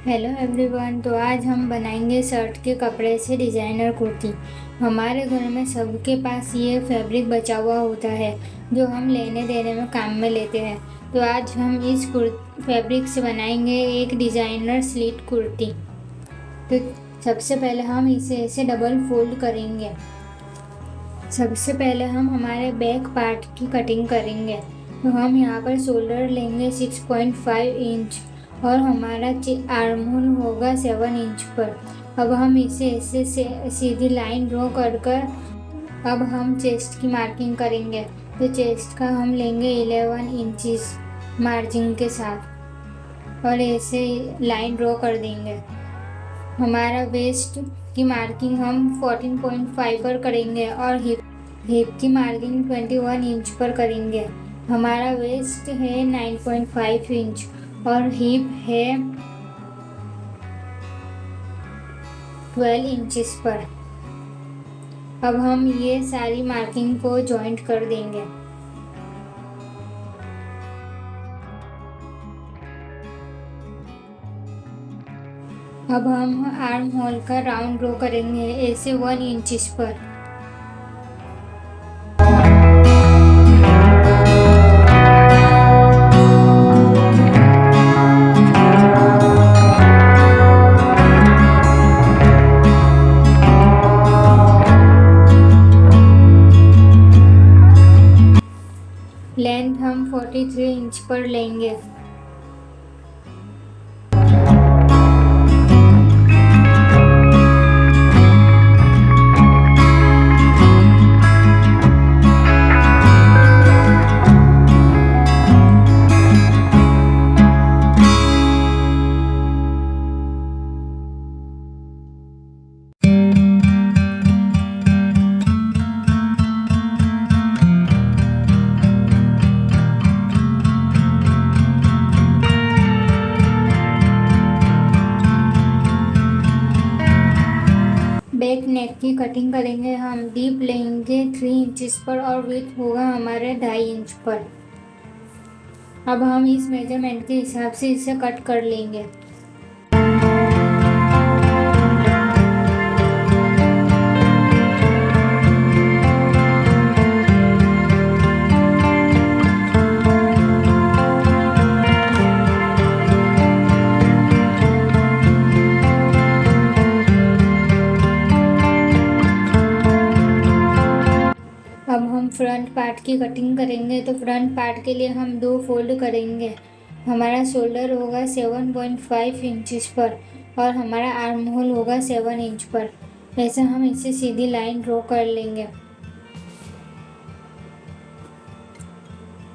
Hello everyone. तो आज हम बनाएंगे शर्ट के कपड़े से डिज़ाइनर कुर्ती। हमारे घर में सबके पास ये फैब्रिक बचा हुआ होता है जो हम लेने देने में काम में लेते हैं। तो आज हम इस फैब्रिक से बनाएंगे एक डिज़ाइनर स्लिट कुर्ती। तो सबसे पहले हम इसे ऐसे डबल फोल्ड करेंगे। सबसे पहले हम हमारे बैक पार्ट की कटिंग करेंगे। तो हम यहाँ पर शोल्डर लेंगे 6.5 इंच और हमारा आर्म होल होगा 7 इंच पर। अब हम इसे ऐसे सीधी लाइन ड्रॉ कर अब हम चेस्ट की मार्किंग करेंगे। तो चेस्ट का हम लेंगे 11 इंचेस मार्जिन के साथ और ऐसे लाइन ड्रॉ कर देंगे। हमारा वेस्ट की मार्किंग हम 14.5 पर करेंगे और हिप की मार्किंग 21 इंच पर करेंगे। हमारा वेस्ट है 9.5 इंच और हिप है 12 इंचेस पर। अब हम ये सारी मार्किंग को जॉइंट कर देंगे। अब हम आर्म होल का राउंड ड्रॉ करेंगे ऐसे 1 इंचेस पर। लेंथ हम 43 इंच पर लेंगे। बैक नेक की कटिंग करेंगे। हम डीप लेंगे 3 इंचेस पर और विड्थ होगा हमारे 2.5 इंच पर। अब हम इस मेजरमेंट के हिसाब से इसे कट कर लेंगे। अब हम फ्रंट पार्ट की कटिंग करेंगे। तो फ्रंट पार्ट के लिए हम 2 फोल्ड करेंगे। हमारा शोल्डर होगा 7.5 इंचेस पर और हमारा आर्म होल होगा 7 इंच पर। ऐसे हम इसे सीधी लाइन ड्रॉ कर लेंगे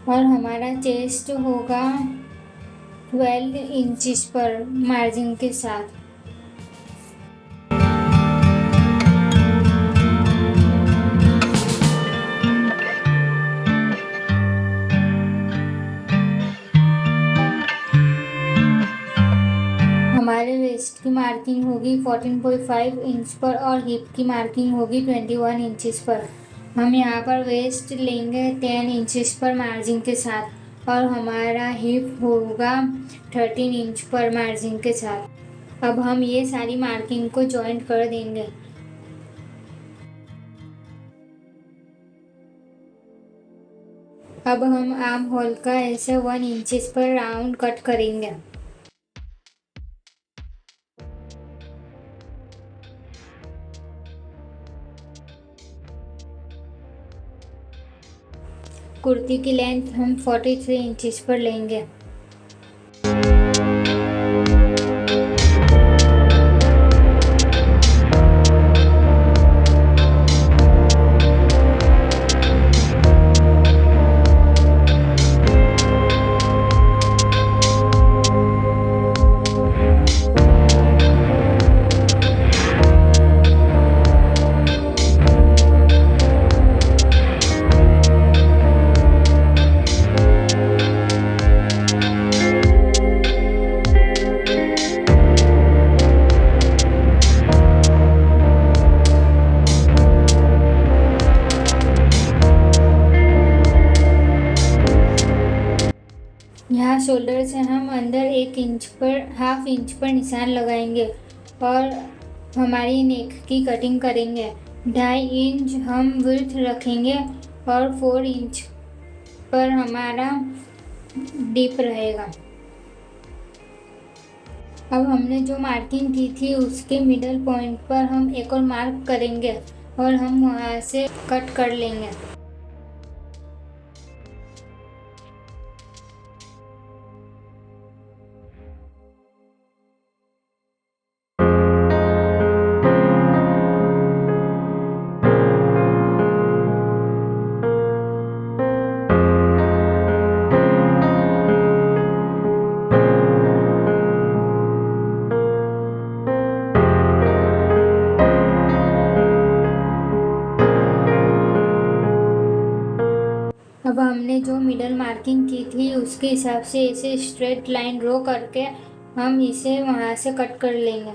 और हमारा चेस्ट होगा 12 इंचेस पर मार्जिन के साथ। हमारे वेस्ट की मार्किंग होगी 14.5 इंच पर और हिप की मार्किंग होगी 21 इंचेस पर। हम यहाँ पर वेस्ट लेंगे 10 इंचेस पर मार्जिन के साथ और हमारा हिप होगा 13 इंच पर मार्जिन के साथ। अब हम ये सारी मार्किंग को जॉइंट कर देंगे। अब हम आर्म होल का ऐसे 1 इंचेस पर राउंड कट करेंगे। कुर्ती की लेंथ हम 43 इंचेस पर लेंगे। यहाँ शोल्डर से हम अंदर 1 इंच पर 1/2 इंच पर निशान लगाएंगे और हमारी नेक की कटिंग करेंगे। 2.5 इंच हम विड्थ रखेंगे और 4 इंच पर हमारा डीप रहेगा। अब हमने जो मार्किंग की थी उसके मिडल पॉइंट पर हम एक और मार्क करेंगे और हम वहाँ से कट कर लेंगे। अब हमने जो मिडल मार्किंग की थी उसके हिसाब से इसे स्ट्रेट लाइन ड्रॉ करके हम इसे वहाँ से कट कर लेंगे।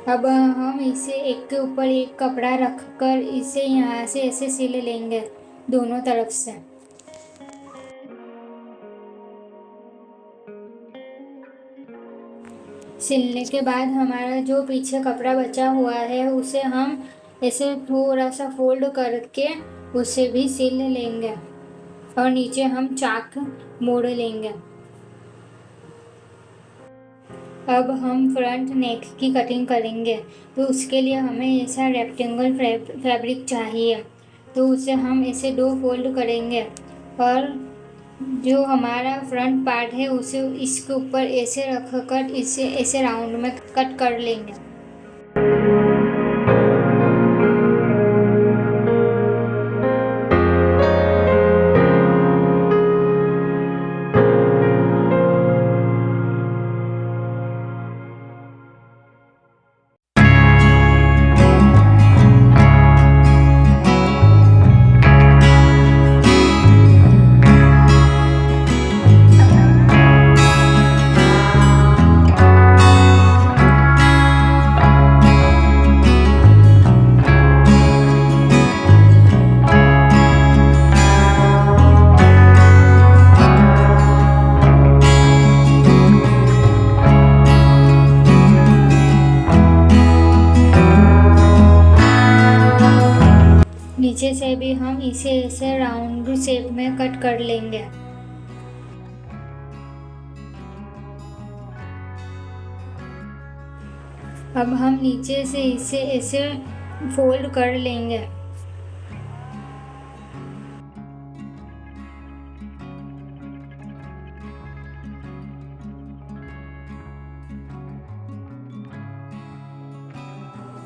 अब हम इसे एक के ऊपर एक कपड़ा रखकर इसे यहाँ से ऐसे सिल लेंगे दोनों तरफ से। सिलने के बाद हमारा जो पीछे कपड़ा बचा हुआ है उसे हम ऐसे थोड़ा सा फोल्ड करके उसे भी सिल लेंगे और नीचे हम चाक मोड़ लेंगे। अब हम फ्रंट नेक की कटिंग करेंगे, तो उसके लिए हमें ऐसा रेक्टेंगल फैब्रिक चाहिए। तो उसे हम ऐसे 2 फोल्ड करेंगे और जो हमारा फ्रंट पार्ट है उसे इसके ऊपर ऐसे रखकर इसे ऐसे राउंड में कट कर लेंगे। नीचे से भी हम इसे ऐसे राउंड शेप में कट कर लेंगे। अब हम नीचे से इसे ऐसे फोल्ड कर लेंगे।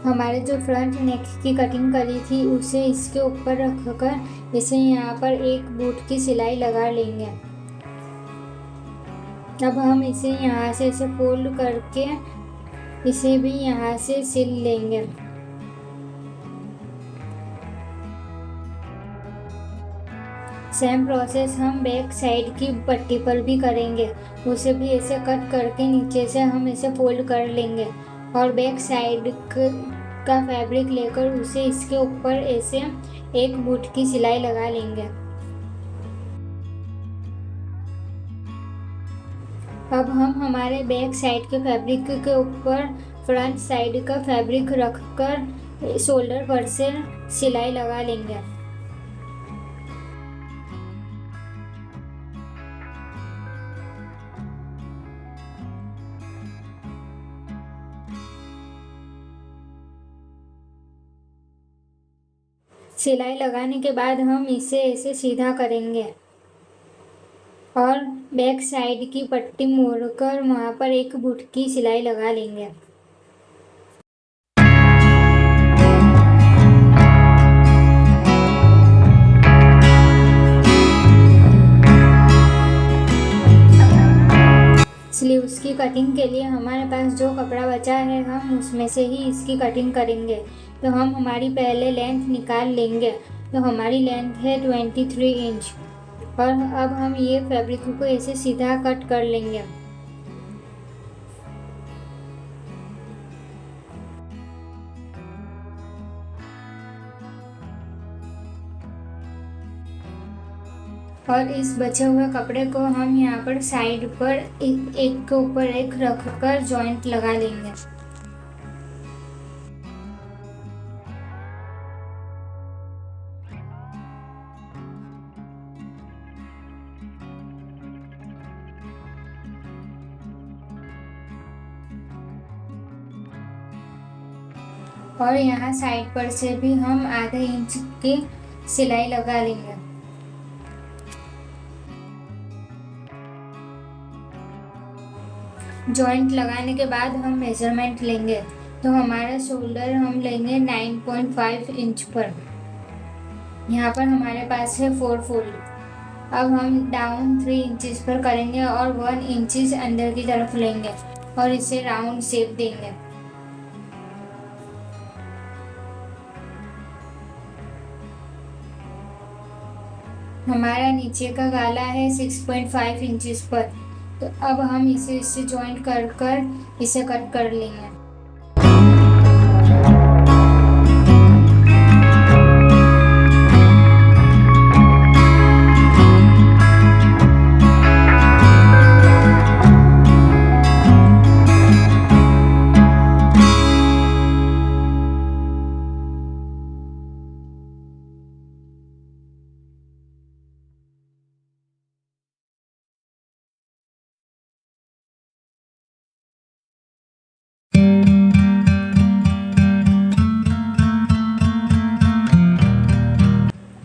हमारे जो फ्रंट नेक की कटिंग करी थी उसे इसके ऊपर रखकर इसे यहाँ पर एक बूट की सिलाई लगा लेंगे। अब हम इसे यहाँ से ऐसे फोल्ड करके इसे भी यहाँ से सिल लेंगे। सेम प्रोसेस हम बैक साइड की पट्टी पर भी करेंगे। उसे भी ऐसे कट करके नीचे से हम इसे फोल्ड कर लेंगे और बैक साइड का फैब्रिक लेकर उसे इसके ऊपर ऐसे एक बूट की सिलाई लगा लेंगे। अब हम हमारे बैक साइड के फैब्रिक के ऊपर फ्रंट साइड का फैब्रिक रखकर शोल्डर पर से सिलाई लगा लेंगे। सिलाई लगाने के बाद हम इसे ऐसे सीधा करेंगे और बैक साइड की पट्टी मोड़कर वहाँ पर एक बुटकी सिलाई लगा लेंगे। स्लीव्स की कटिंग के लिए हमारे पास जो कपड़ा बचा है हम उसमें से ही इसकी कटिंग करेंगे। तो हम हमारी पहले लेंथ निकाल लेंगे। तो हमारी लेंथ है 23 इंच और अब हम ये फैब्रिक को ऐसे सीधा कट कर लेंगे। और इस बचे हुए कपड़े को हम यहाँ पर साइड पर एक के ऊपर एक रखकर जॉइंट लगा लेंगे। और यहाँ साइड पर से भी हम आधे इंच की सिलाई लगा लेंगे। जॉइंट लगाने के बाद हम मेजरमेंट लेंगे। तो हमारा शोल्डर हम लेंगे 9.5 इंच पर। यहाँ पर हमारे पास है 4 फोल्ड। अब हम डाउन 3 इंचेस पर करेंगे और 1 इंचेस अंदर की तरफ लेंगे और इसे राउंड शेप देंगे। हमारा नीचे का गाला है 6.5 इंचेस पर। तो अब हम इसे जॉइंट कर इसे कट कर लेंगे।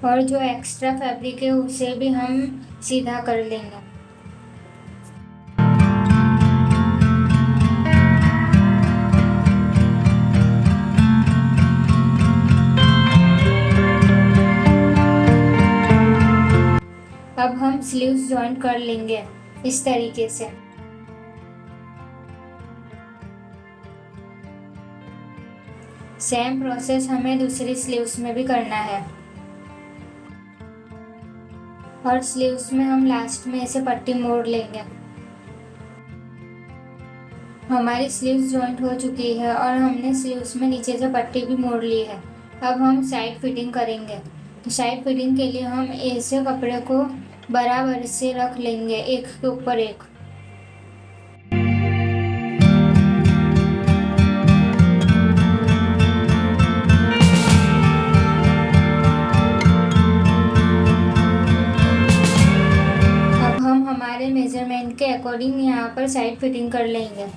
और जो एक्स्ट्रा फैब्रिक है उसे भी हम सीधा कर लेंगे। अब हम स्लीव्स जॉइन कर लेंगे इस तरीके से। सेम प्रोसेस हमें दूसरी स्लीव्स में भी करना है। और स्लीव्स में हम लास्ट में ऐसे पट्टी मोड़ लेंगे। हमारी स्लीव्स जॉइंट हो चुकी है और हमने स्लीव्स में नीचे से पट्टी भी मोड़ ली है। अब हम साइड फिटिंग करेंगे। तो साइड फिटिंग के लिए हम ऐसे कपड़े को बराबर से रख लेंगे, एक के ऊपर एक। हमारे मेजरमेंट के अकॉर्डिंग यहाँ पर साइड फिटिंग कर लेंगे।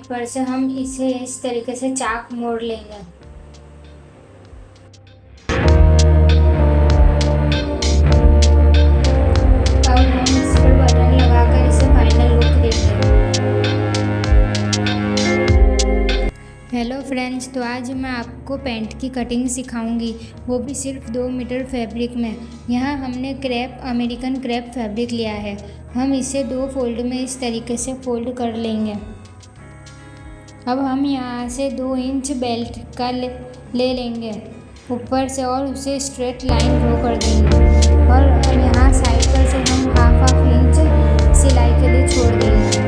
ऊपर से हम इसे इस तरीके से चाक मोड़ लेंगे। अब हम इस पर बटन लगाकर इसे फाइनल लुक देंगे। हेलो फ्रेंड्स, तो आज मैं आपको पैंट की कटिंग सिखाऊंगी, वो भी सिर्फ 2 मीटर फैब्रिक में। यहाँ हमने अमेरिकन क्रेप फैब्रिक लिया है। हम इसे 2 फोल्ड में इस तरीके से फोल्ड कर लेंगे। अब हम यहाँ से 2 इंच बेल्ट का ले लेंगे ऊपर से और उसे स्ट्रेट लाइन ड्रॉ कर देंगे और यहाँ साइड पर से हम हाफ इंच सिलाई के लिए छोड़ देंगे।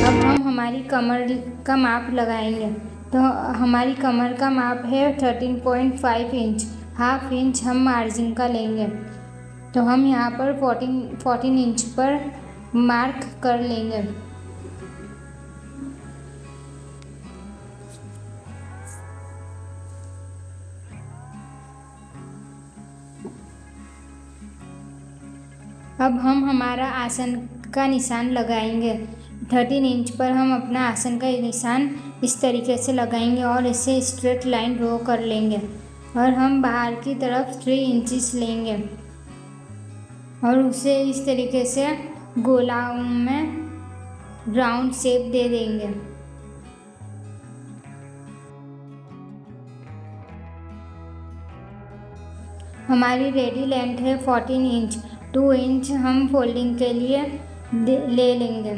अब हम हमारी कमर का माप लगाएंगे। तो हमारी कमर का माप है 13.5 इंच। हाफ इंच हम मार्जिन का लेंगे। तो हम यहाँ पर 14 इंच पर मार्क कर लेंगे। अब हम हमारा आसन का निशान लगाएंगे। 13 इंच पर हम अपना आसन का निशान इस तरीके से लगाएंगे और इसे स्ट्रेट लाइन ड्रॉ कर लेंगे और हम बाहर की तरफ 3 इंचिस लेंगे और उसे इस तरीके से गोला में राउंड शेप दे देंगे। हमारी रेडी लेंथ है 14 इंच। 2 इंच हम फोल्डिंग के लिए ले लेंगे।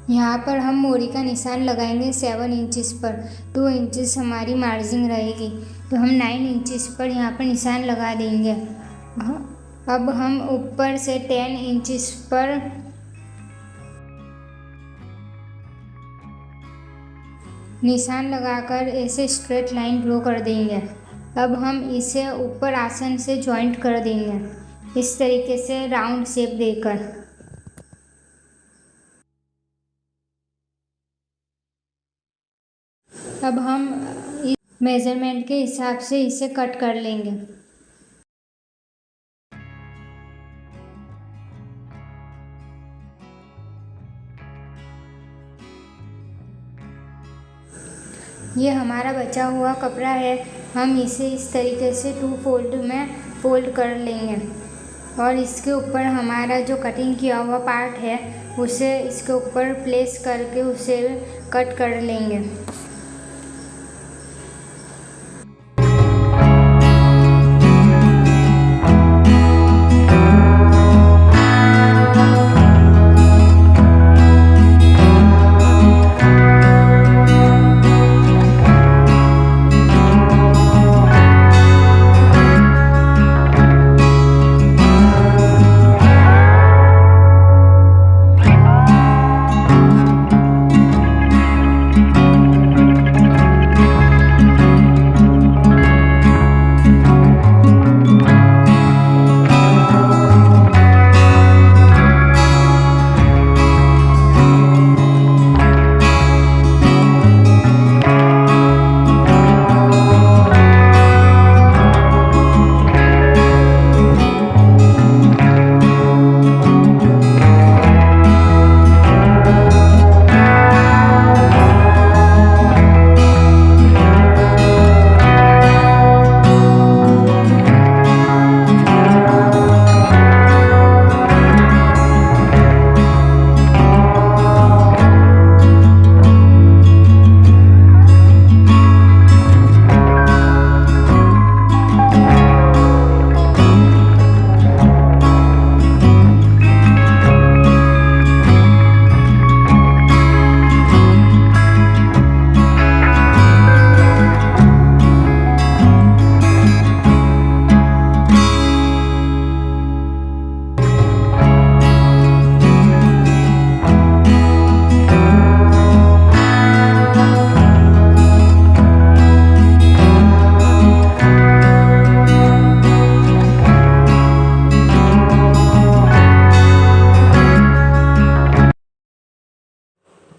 यहाँ पर हम मोरी का निशान लगाएंगे 7 इंचिस पर। 2 इंचिस हमारी मार्जिन रहेगी, तो हम 9 इंचिस पर यहाँ पर निशान लगा देंगे। अब हम ऊपर से 10 इंचिस पर निशान लगाकर ऐसे स्ट्रेट लाइन ड्रॉ कर देंगे। अब हम इसे ऊपर आसन से जॉइंट कर देंगे इस तरीके से राउंड शेप देकर। अब हम इस मेजरमेंट के हिसाब से इसे कट कर लेंगे। ये हमारा बचा हुआ कपड़ा है। हम इसे इस तरीके से 2 फोल्ड में फोल्ड कर लेंगे और इसके ऊपर हमारा जो कटिंग किया हुआ पार्ट है उसे इसके ऊपर प्लेस करके उसे कट कर लेंगे।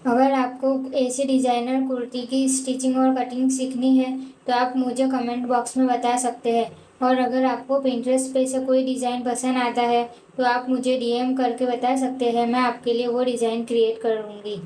अगर आपको ऐसे डिज़ाइनर कुर्ती की स्टिचिंग और कटिंग सीखनी है तो आप मुझे कमेंट बॉक्स में बता सकते हैं। और अगर आपको पिंटरेस्ट पे से कोई डिज़ाइन पसंद आता है तो आप मुझे डीएम करके बता सकते हैं, मैं आपके लिए वो डिज़ाइन क्रिएट करूँगी।